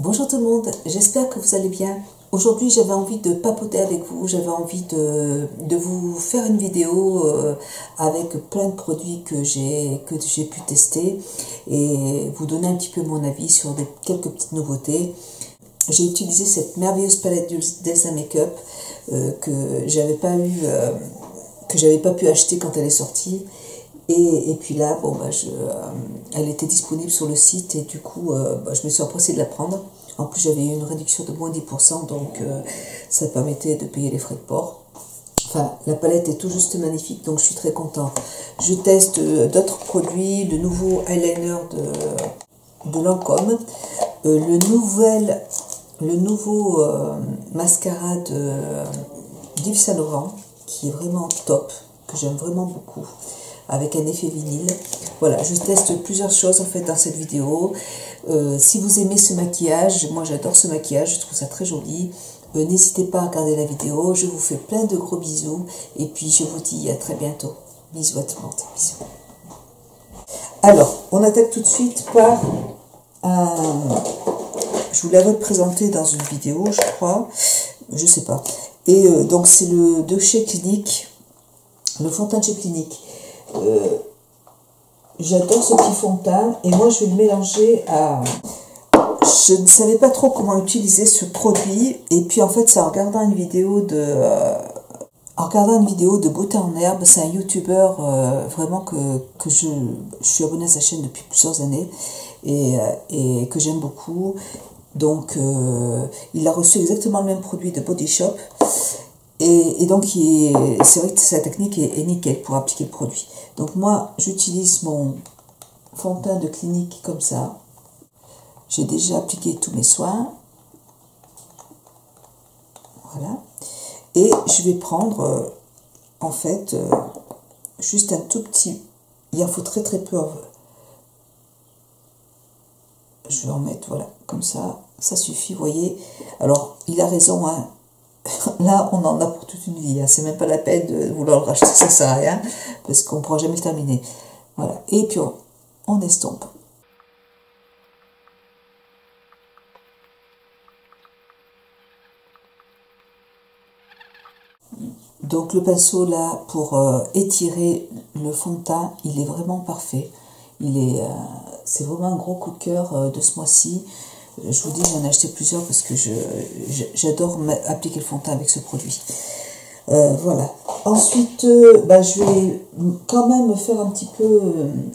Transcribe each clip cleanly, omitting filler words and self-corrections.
Bonjour tout le monde, j'espère que vous allez bien. Aujourd'hui j'avais envie de papoter avec vous, j'avais envie de vous faire une vidéo avec plein de produits que j'ai pu tester et vous donner un petit peu mon avis sur quelques petites nouveautés. J'ai utilisé cette merveilleuse palette d'Elsa Makeup que j'avais pas pu acheter quand elle est sortie. Et puis là, elle était disponible sur le site et du coup, je me suis empressée de la prendre. En plus, j'avais eu une réduction de moins 10%, donc ça permettait de payer les frais de port. Enfin, la palette est tout juste magnifique, donc je suis très contente. Je teste d'autres produits, le nouveau eyeliner de Lancôme, le nouveau mascara d'Yves Saint Laurent, qui est vraiment top, que j'aime vraiment beaucoup, avec un effet vinyle. Voilà, je teste plusieurs choses en fait dans cette vidéo. Si vous aimez ce maquillage, moi j'adore ce maquillage, je trouve ça très joli. N'hésitez pas à regarder la vidéo, je vous fais plein de gros bisous et puis je vous dis à très bientôt. Bisous à tout le monde, bisous. Alors, on attaque tout de suite par je vous l'avais présenté dans une vidéo, je crois, je sais pas. Et donc c'est le de chez Clinique, le fond de teint de chez Clinique. J'adore ce petit fond de teint et moi je vais le mélanger à... Je ne savais pas trop comment utiliser ce produit et puis en fait c'est en regardant une vidéo de Beauté en Herbe. C'est un youtubeur vraiment que je suis abonnée à sa chaîne depuis plusieurs années et que j'aime beaucoup. Donc il a reçu exactement le même produit de Body Shop. Et donc, c'est vrai que sa technique est nickel pour appliquer le produit. Donc moi, j'utilise mon fond de teint de Clinique comme ça. J'ai déjà appliqué tous mes soins. Voilà. Et je vais prendre, en fait, juste un tout petit... Il en faut très très peu. Je vais en mettre, voilà, comme ça. Ça suffit, vous voyez. Alors, il a raison, hein. Là, on en a pour toute une vie. Hein. C'est même pas la peine de vouloir le racheter, ça sert à rien, parce qu'on ne pourra jamais le terminer. Voilà. Et puis, on estompe. Donc, le pinceau, là, pour étirer le fond de teint, il est vraiment parfait. C'est vraiment un gros coup de cœur de ce mois-ci. Je vous dis, j'en ai acheté plusieurs parce que j'adore appliquer le fond de teint avec ce produit. Voilà. Ensuite, je vais quand même faire un petit peu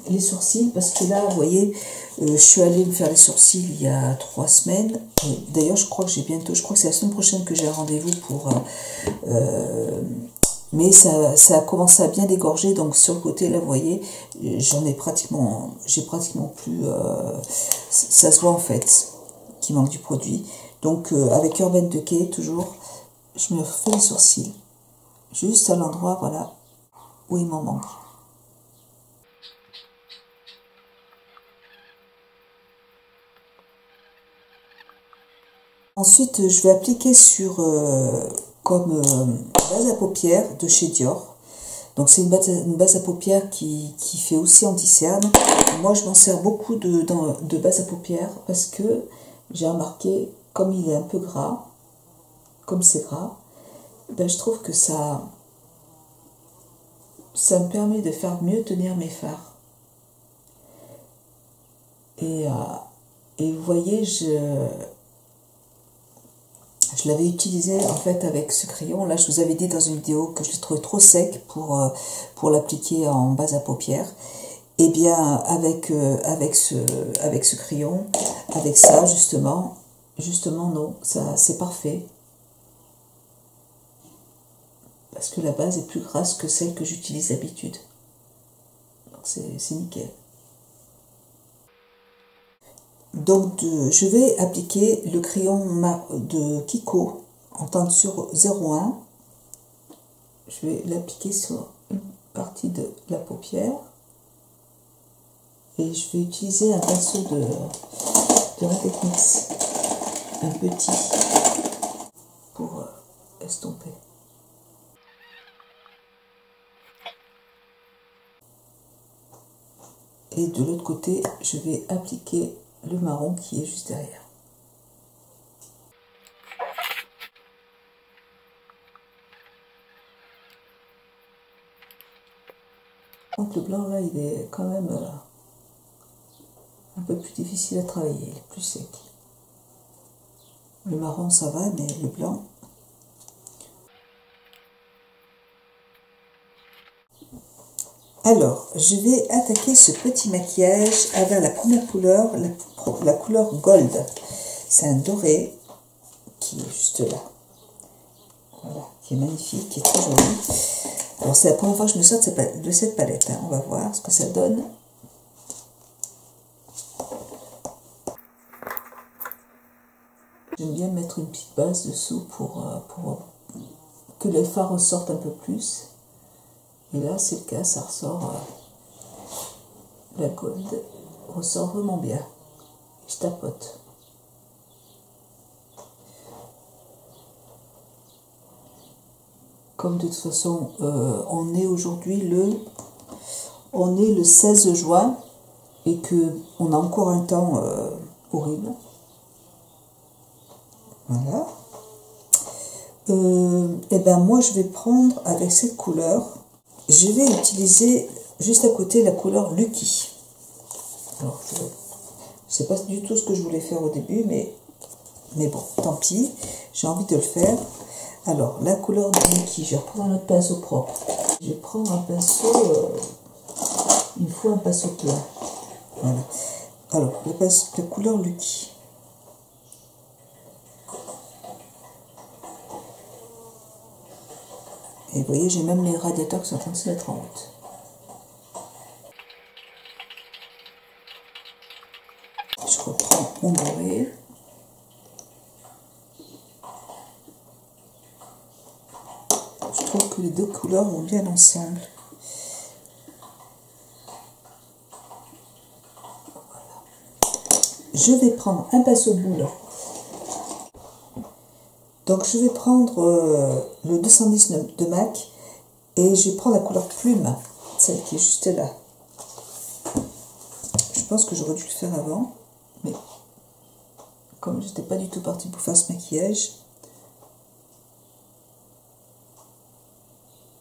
les sourcils parce que là, vous voyez, je suis allée me faire les sourcils il y a 3 semaines. D'ailleurs, je crois que c'est la semaine prochaine que j'ai un rendez-vous pour... mais ça a commencé à bien dégorger, donc sur le côté, là, vous voyez, j'ai pratiquement plus... ça se voit en fait qui manque du produit. Donc avec Urban Decay, toujours, je me fais les sourcils. Juste à l'endroit, voilà, où il m'en manque. Ensuite, je vais appliquer sur, comme base à paupières de chez Dior. Donc c'est une base à paupières qui fait aussi anti-cerne. Moi, je m'en sers beaucoup de base à paupières parce que j'ai remarqué, comme il est un peu gras, comme c'est gras, je trouve que ça me permet de faire mieux tenir mes fards. Et vous voyez, je l'avais utilisé en fait avec ce crayon. Là, je vous avais dit dans une vidéo que je l'ai trouvé trop sec pour l'appliquer en base à paupières. Et bien, avec ce crayon, avec ça, justement, non, ça c'est parfait. Parce que la base est plus grasse que celle que j'utilise d'habitude. Donc c'est nickel. Donc je vais appliquer le crayon de Kiko en teinture 01. Je vais l'appliquer sur une partie de la paupière. Et je vais utiliser un pinceau de Red Mix, un petit, pour estomper. Et de l'autre côté, je vais appliquer le marron qui est juste derrière. contre, le blanc, là, il est quand même un peu plus difficile à travailler, il est plus sec. Le marron, ça va, mais le blanc... Alors, je vais attaquer ce petit maquillage avec la première couleur, la couleur Gold. C'est un doré qui est juste là. Voilà, qui est magnifique, qui est très joli. Alors, c'est la première fois que je me sers de cette palette. Hein. On va voir ce que ça donne. J'aime bien mettre une petite base dessous pour que les fards ressortent un peu plus. Et là, c'est le cas, ça ressort, la Gold ressort vraiment bien. Je tapote. Comme de toute façon, on est aujourd'hui le 16 juin et que on a encore un temps horrible. Voilà. Et ben moi, je vais prendre avec cette couleur. Je vais utiliser juste à côté la couleur Lucky. Alors, je ne sais pas du tout ce que je voulais faire au début, mais bon, tant pis, j'ai envie de le faire. Alors, la couleur de Lucky, je vais reprendre un autre pinceau propre. Je vais prendre un pinceau, il faut un pinceau plat. Voilà. Alors, la couleur Lucky. Et vous voyez, j'ai même les radiateurs qui sont en train de se mettre en route. Je reprends mon doré. Je trouve que les deux couleurs vont bien ensemble. Voilà. Je vais prendre un pinceau boule. Donc je vais prendre le 219 de MAC et je vais prendre la couleur plume, celle qui est juste là. Je pense que j'aurais dû le faire avant, mais comme je n'étais pas du tout partie pour faire ce maquillage,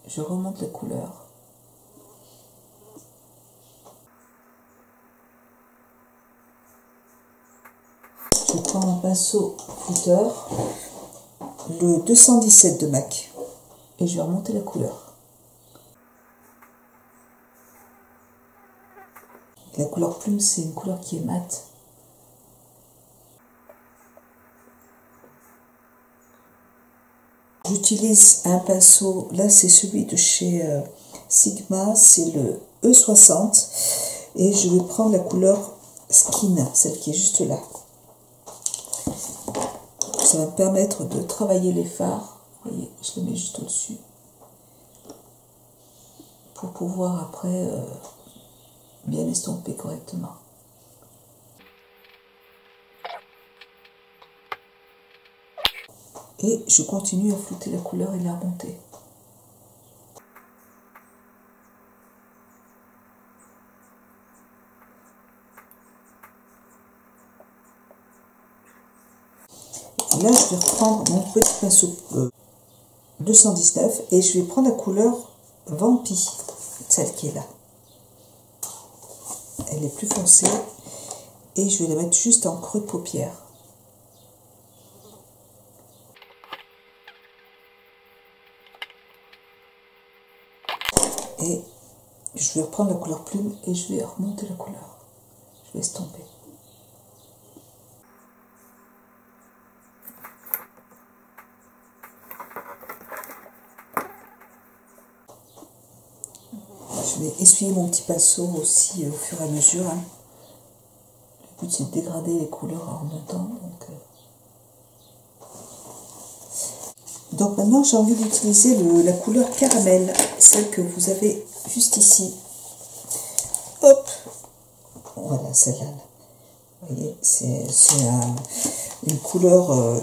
je remonte la couleur. Je prends un pinceau fouteur, le 217 de MAC, et je vais remonter la couleur. La couleur plume, c'est une couleur qui est mate. J'utilise un pinceau, là c'est celui de chez Sigma, c'est le E60, et je vais prendre la couleur Skin, celle qui est juste là. Ça va me permettre de travailler les fards. Vous voyez, je le mets juste au-dessus. Pour pouvoir après bien estomper correctement. Et je continue à flouter la couleur et la remonter. Et là, je vais reprendre mon petit pinceau 219 et je vais prendre la couleur Vampi, celle qui est là. Elle est plus foncée et je vais la mettre juste en creux de paupière. Et je vais reprendre la couleur plume et je vais remonter la couleur. Je vais estomper. Je vais essuyer mon petit pinceau aussi au fur et à mesure. Hein. Le but c'est de dégrader les couleurs en remontant. Donc maintenant j'ai envie d'utiliser la couleur caramel, celle que vous avez juste ici. Hop, voilà celle-là. Vous voyez, c'est une couleur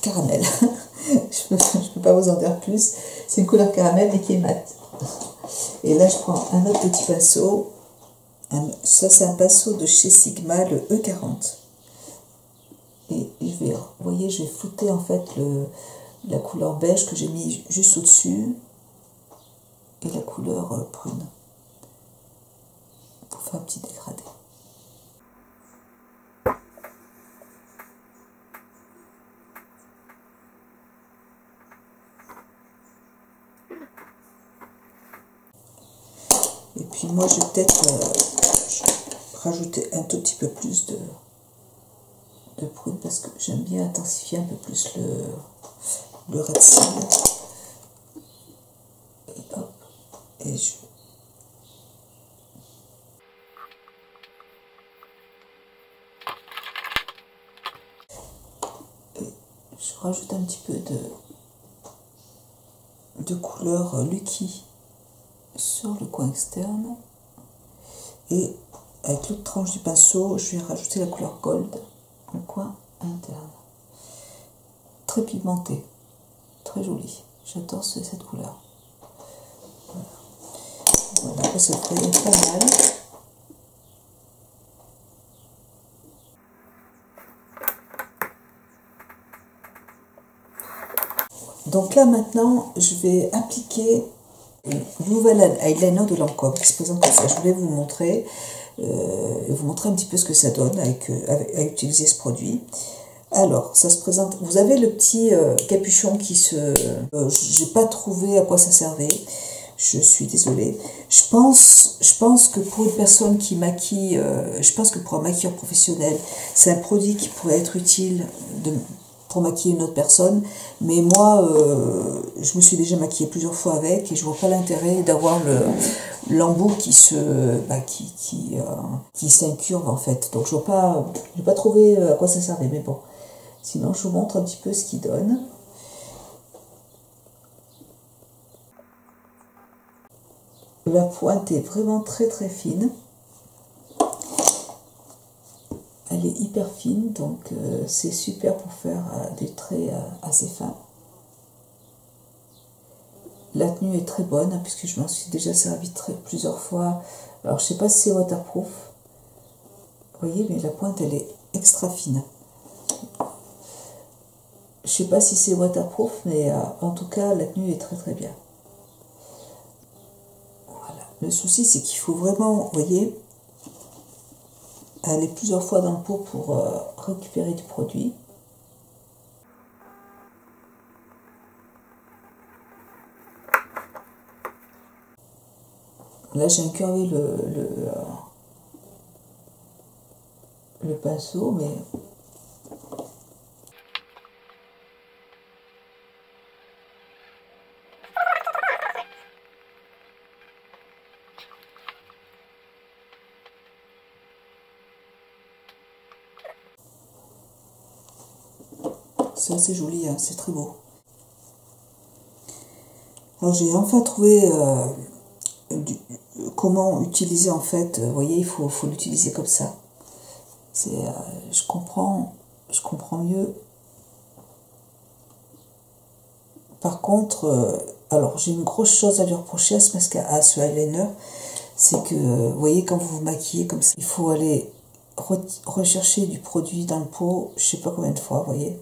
caramel. je peux pas vous en dire plus. C'est une couleur caramel mais qui est mate. Et là je prends un autre petit pinceau. Ça c'est un pinceau de chez Sigma, le E40. Et je vais, vous voyez, je vais flouter en fait la couleur beige que j'ai mis juste au-dessus. et la couleur prune pour faire un petit dégradé. Et puis moi je vais peut-être rajouter un tout petit peu plus de prune parce que j'aime bien intensifier un peu plus le red seal. Et hop, et je rajoute un petit peu de couleur Lucky sur le coin externe. Et avec l'autre tranche du pinceau, je vais rajouter la couleur gold dans le coin interne. Très pigmenté, très joli. J'adore cette couleur. Voilà, ça fait pas mal. Donc là maintenant, je vais appliquer une nouvelle eyeliner de Lancôme qui se présente comme ça. Je voulais vous montrer un petit peu ce que ça donne à utiliser ce produit. Alors, ça se présente. Vous avez le petit capuchon qui se. J'ai pas trouvé à quoi ça servait. Je suis désolée. Je pense que pour une personne qui maquille, je pense que pour un maquilleur professionnel, c'est un produit qui pourrait être utile pour maquiller une autre personne. Mais moi, je me suis déjà maquillée plusieurs fois avec et je vois pas l'intérêt d'avoir l'embout qui s'incurve en fait. Donc je n'ai pas trouvé à quoi ça servait, mais bon. Sinon, je vous montre un petit peu ce qu'il donne. La pointe est vraiment très très fine. Elle est hyper fine, donc c'est super pour faire des traits assez fins. La tenue est très bonne, hein, puisque je m'en suis déjà servi plusieurs fois. Alors, je sais pas si c'est waterproof. Vous voyez, mais la pointe, elle est extra fine. Je sais pas si c'est waterproof, mais en tout cas, la tenue est très très bien. Voilà. Le souci, c'est qu'il faut vraiment, vous voyez, aller plusieurs fois dans le pot pour récupérer du produit. Là, j'ai incurvé le pinceau, mais c'est assez joli, hein, c'est très beau. Alors j'ai enfin trouvé comment utiliser en fait. Vous voyez, il faut l'utiliser comme ça. Je comprends mieux. Par contre, alors j'ai une grosse chose à lui reprocher à ce eyeliner, c'est que vous voyez, quand vous vous maquillez comme ça, il faut aller rechercher du produit dans le pot, je sais pas combien de fois, vous voyez.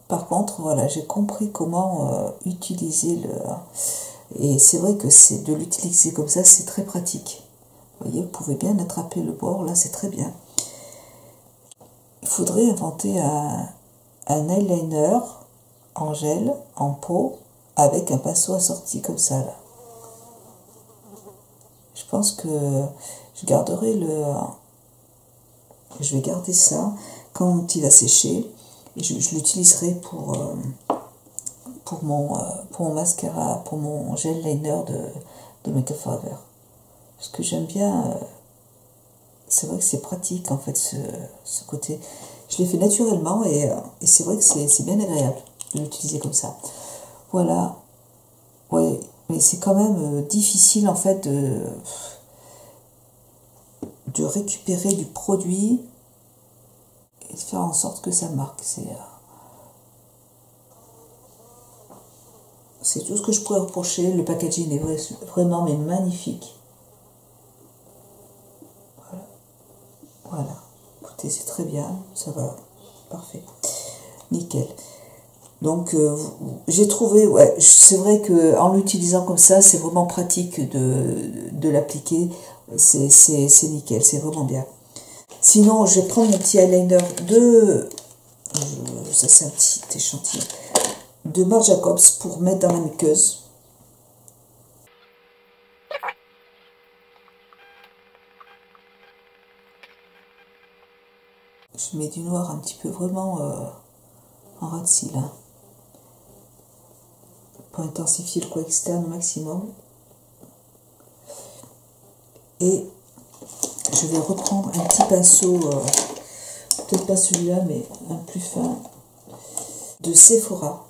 Par contre, voilà, j'ai compris comment utiliser et c'est vrai que c'est de l'utiliser comme ça, c'est très pratique. Vous voyez, vous pouvez bien attraper le bord, là, c'est très bien. Il faudrait inventer un eyeliner en gel, en pot, avec un pinceau assorti comme ça, là. Je pense que je garderai je vais garder ça quand il a séché. Et je l'utiliserai pour mon mascara, pour mon gel liner de Make Up Forever. Parce que j'aime bien, c'est vrai que c'est pratique en fait ce côté. Je l'ai fait naturellement et c'est vrai que c'est bien agréable de l'utiliser comme ça. Voilà. Ouais, mais c'est quand même difficile en fait de récupérer du produit et de faire en sorte que ça marque. C'est tout ce que je pourrais reprocher. Le packaging est vraiment mais magnifique. Voilà. Voilà. Écoutez, c'est très bien. Ça va. Parfait. Nickel. Donc j'ai trouvé, ouais, c'est vrai que en l'utilisant comme ça, c'est vraiment pratique de l'appliquer. C'est nickel, c'est vraiment bien. Sinon, je vais prendre mon petit eyeliner ça c'est un petit échantillon, de Marc Jacobs pour mettre dans la muqueuse. Je mets du noir un petit peu vraiment en ras de cils, hein, pour intensifier le coin externe au maximum. Et je vais reprendre un petit pinceau, peut-être pas celui-là, mais un plus fin, de Sephora.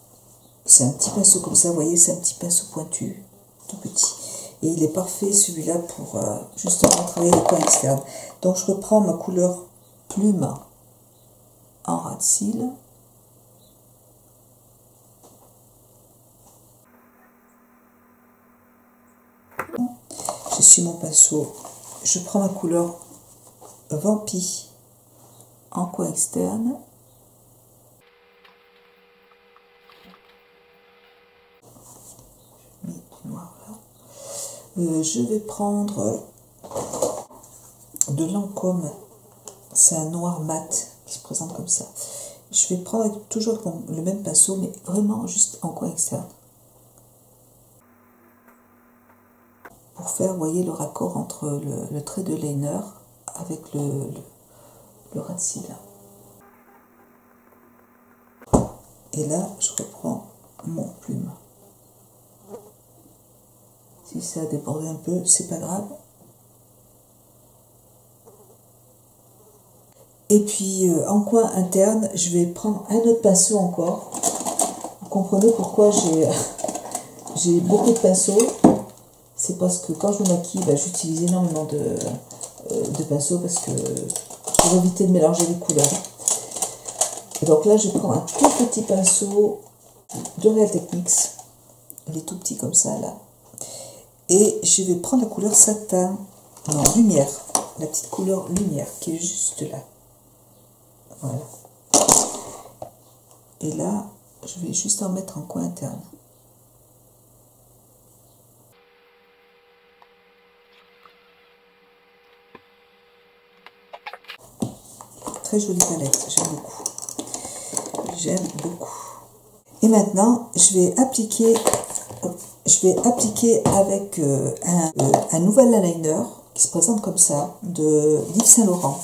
C'est un petit pinceau comme ça, vous voyez, c'est un petit pinceau pointu, tout petit. Et il est parfait celui-là pour justement travailler le coin externe. Donc je reprends ma couleur plume en ras de cils. Je suis mon pinceau, je prends ma couleur Vampi en coin externe. Je mets du noir là. Je vais prendre de Lancôme, c'est un noir mat qui se présente comme ça. Je vais prendre toujours le même pinceau, mais vraiment juste en coin externe. Pour faire, vous voyez, le raccord entre le trait de liner avec le ras de cils. Et là, je reprends mon plume. Si ça a débordé un peu, c'est pas grave. Et puis, en coin interne, je vais prendre un autre pinceau encore. Vous comprenez pourquoi j'ai beaucoup de pinceaux. C'est parce que quand je me maquille, j'utilise énormément de pinceaux parce que pour éviter de mélanger les couleurs. Et donc là, je vais prendre un tout petit pinceau de Real Techniques. Il est tout petit comme ça, là. Et je vais prendre la couleur satin, non, lumière. La petite couleur lumière qui est juste là. Voilà. Et là, je vais juste en mettre en coin interne. Très jolie palette, j'aime beaucoup. J'aime beaucoup. Et maintenant, je vais appliquer avec un nouvel eyeliner qui se présente comme ça, de Yves Saint Laurent.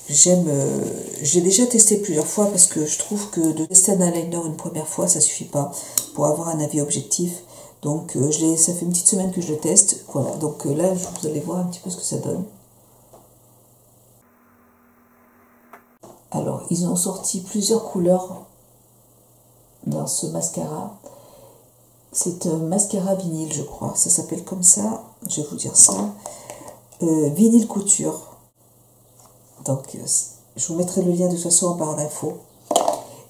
J'ai déjà testé plusieurs fois parce que je trouve que de tester un eyeliner une première fois, ça suffit pas pour avoir un avis objectif. Donc ça fait une petite semaine que je le teste. Voilà, donc là, vous allez voir un petit peu ce que ça donne. Alors, ils ont sorti plusieurs couleurs dans ce mascara. C'est un mascara vinyle, je crois. Ça s'appelle comme ça. Je vais vous dire ça. Vinyle couture. Donc, je vous mettrai le lien de toute façon en barre d'infos.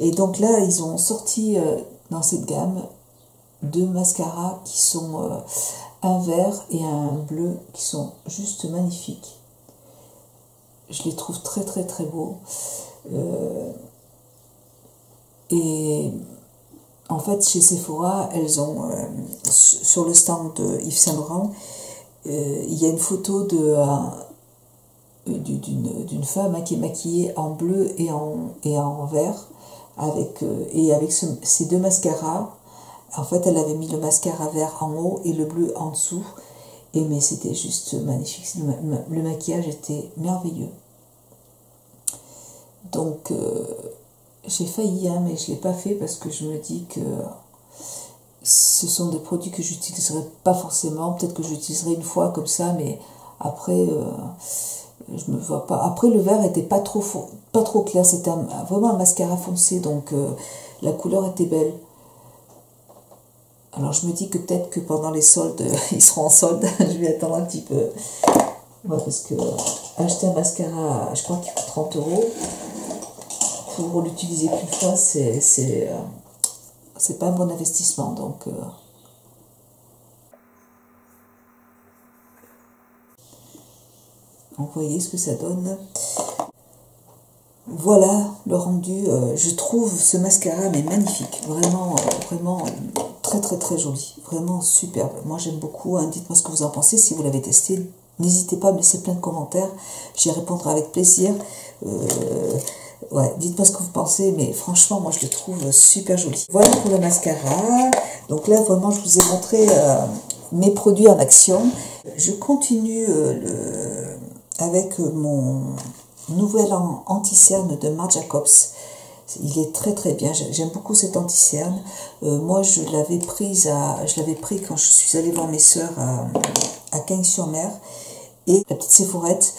Et donc là, ils ont sorti dans cette gamme deux mascaras qui sont un vert et un bleu qui sont juste magnifiques. Je les trouve très très très beaux. Et en fait, chez Sephora, elles ont sur le stand de Yves Saint Laurent, il y a une photo d'une femme qui est maquillée en bleu et en vert avec ces deux mascaras. En fait, elle avait mis le mascara vert en haut et le bleu en dessous. Mais c'était juste magnifique. Le maquillage était merveilleux. Donc, j'ai failli, hein, mais je ne l'ai pas fait parce que je me dis que ce sont des produits que j'utiliserai pas forcément. Peut-être que j'utiliserai une fois comme ça, mais après, je me vois pas. Après, le vert était pas trop clair. C'était vraiment un mascara foncé, donc la couleur était belle. Alors, je me dis que peut-être que pendant les soldes, ils seront en solde. Je vais attendre un petit peu. Ouais, parce que acheter un mascara, je crois qu'il coûte 30 €. Pour l'utiliser qu'une fois, c'est pas un bon investissement. Donc, vous voyez ce que ça donne. Voilà le rendu. Je trouve ce mascara mais magnifique, vraiment, vraiment très très très joli, vraiment superbe. Moi j'aime beaucoup, hein. Dites-moi ce que vous en pensez si vous l'avez testé. N'hésitez pas à me laisser plein de commentaires, j'y répondrai avec plaisir. Ouais, dites-moi ce que vous pensez, mais franchement moi je le trouve super joli. Voilà pour le mascara. Donc là vraiment je vous ai montré mes produits en action. Je continue avec mon nouvel anti-cerne de Marc Jacobs. Il est très très bien, j'aime beaucoup cet anti-cerne. Moi je l'avais pris quand je suis allée voir mes sœurs à Cagnes-sur-Mer, et la petite Séphorette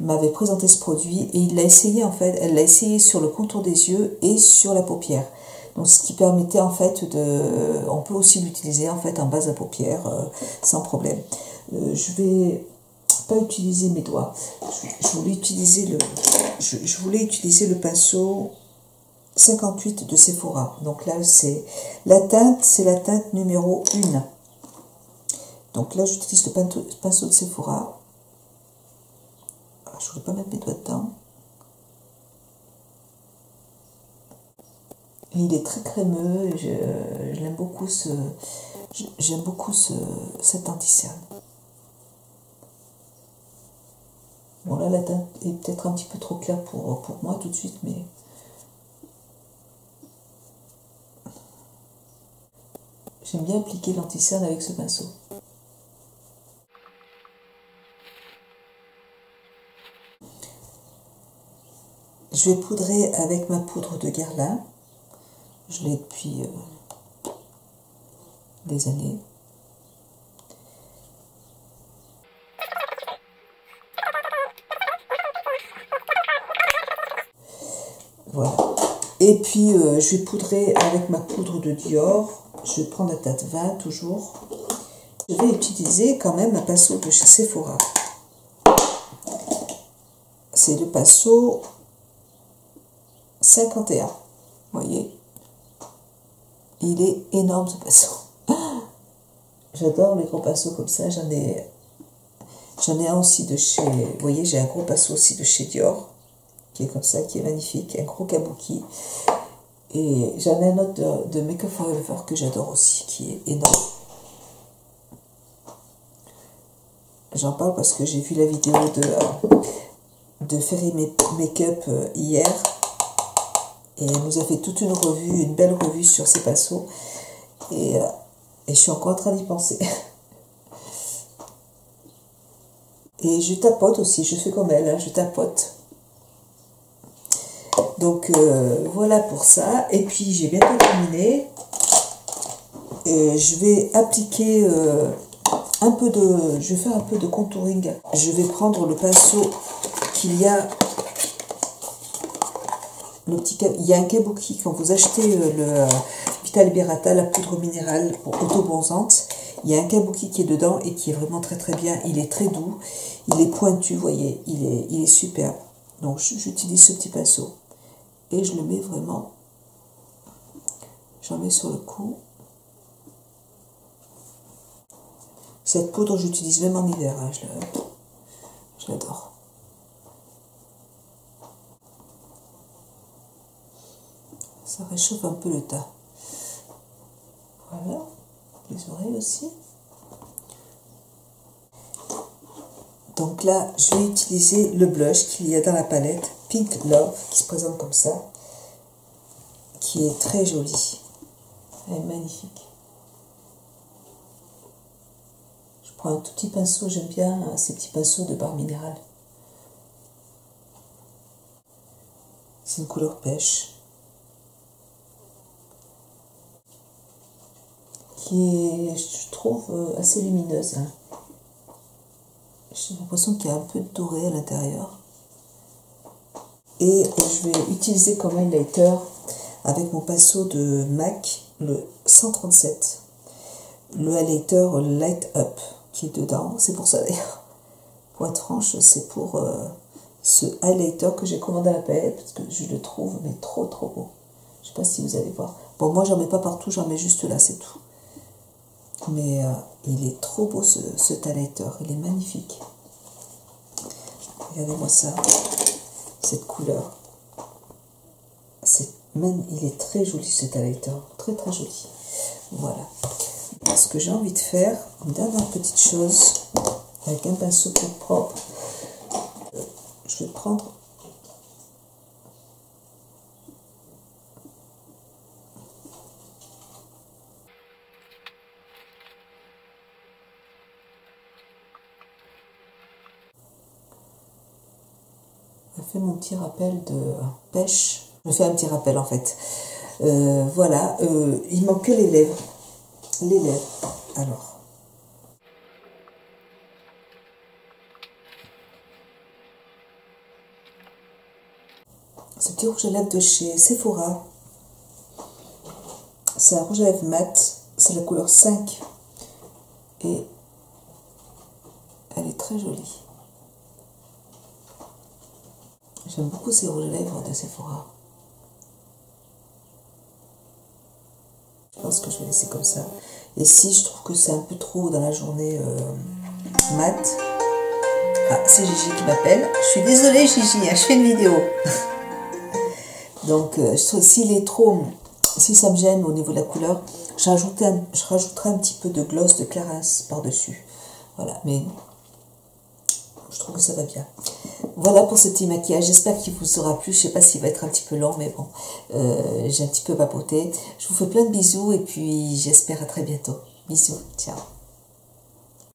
m'avait présenté ce produit et il l'a essayé en fait, elle l'a essayé sur le contour des yeux et sur la paupière. Donc ce qui permettait en fait on peut aussi l'utiliser en fait en base à paupière sans problème. Je vais pas utiliser mes doigts. Je voulais utiliser le pinceau 58 de Sephora. Donc là c'est la teinte numéro 1. Donc là j'utilise le pinceau de Sephora. Alors, je voulais pas mettre mes doigts dedans. Et il est très crémeux. Je l'aime beaucoup j'aime beaucoup cet anti-cerne. Bon là la teinte est peut-être un petit peu trop claire pour moi tout de suite, mais j'aime bien appliquer l'anti-cerne avec ce pinceau. Je vais poudrer avec ma poudre de Guerlain. Je l'ai depuis des années. Voilà. Et puis je vais poudrer avec ma poudre de Dior. Je vais prendre la teinte 20 toujours. Je vais utiliser quand même un pinceau de chez Sephora. C'est le pinceau 51. Vous voyez, il est énorme ce pinceau. J'adore les gros pinceaux comme ça. J'en ai un aussi de chez... Vous voyez, j'ai un gros pinceau aussi de chez Dior, qui est comme ça, qui est magnifique. Un gros kabuki. Et j'en ai un autre de Make Up Forever que j'adore aussi, qui est énorme. J'en parle parce que j'ai vu la vidéo de Ferry Make-up hier. Et elle nous a fait toute une belle revue sur ces pinceaux. Et je suis encore en train d'y penser. Et je tapote aussi, je fais comme elle, hein, je tapote. Donc voilà pour ça. Et puis j'ai bientôt terminé. Je vais appliquer je vais faire un peu de contouring. Je vais prendre le pinceau qu'il y a. Il y a un kabuki quand vous achetez le Vita Liberata, la poudre minérale autobronzante. Il y a un kabuki qui est dedans et qui est vraiment très très bien. Il est très doux, il est pointu, vous voyez, il est superbe. Donc j'utilise ce petit pinceau et je le mets vraiment. J'en mets sur le cou. Cette poudre j'utilise même en hiver, hein, je l'adore. Ça réchauffe un peu le teint. Voilà, les oreilles aussi. Donc là, je vais utiliser le blush qu'il y a dans la palette Pink Love, qui se présente comme ça, qui est très joli. Elle est magnifique. Je prends un tout petit pinceau, j'aime bien ces petits pinceaux de barre minérale. C'est une couleur pêche. Qui est, je trouve, assez lumineuse. Hein. J'ai l'impression qu'il y a un peu de doré à l'intérieur. Et je vais utiliser comme highlighter avec mon pinceau de MAC, le 137. Le highlighter Light Up qui est dedans. C'est pour ça d'ailleurs. Pour être franche, c'est pour ce highlighter que j'ai commandé à la palette parce que je le trouve mais trop trop beau. Je sais pas si vous allez voir. Bon, moi j'en mets pas partout, j'en mets juste là, c'est tout. Mais il est trop beau ce highlighter, il est magnifique. Regardez-moi ça, cette couleur. Même, il est très joli cet highlighter, très très joli. Voilà. Ce que j'ai envie de faire, une dernière petite chose, avec un pinceau plus propre, je vais prendre je fais mon petit rappel de pêche. Je fais un petit rappel en fait. Voilà, il manque que les lèvres. Les lèvres. Alors. Ce petit rouge à lèvres de chez Sephora. C'est un rouge à lèvres mat. C'est la couleur 5. Et elle est très jolie. J'aime beaucoup ces rouges à lèvres de Sephora. Je pense que je vais laisser comme ça. Et si je trouve que c'est un peu trop dans la journée mat. Ah, c'est Gigi qui m'appelle. Je suis désolée Gigi, hein, je fais une vidéo. Donc, s'il est trop, si ça me gêne au niveau de la couleur, je rajouterai un petit peu de gloss de Clarins par-dessus. Voilà, mais je trouve que ça va bien. Voilà pour ce petit maquillage. J'espère qu'il vous aura plu. Je ne sais pas s'il va être un petit peu lent, mais bon, j'ai un petit peu papoté. Je vous fais plein de bisous et puis j'espère à très bientôt. Bisous, ciao.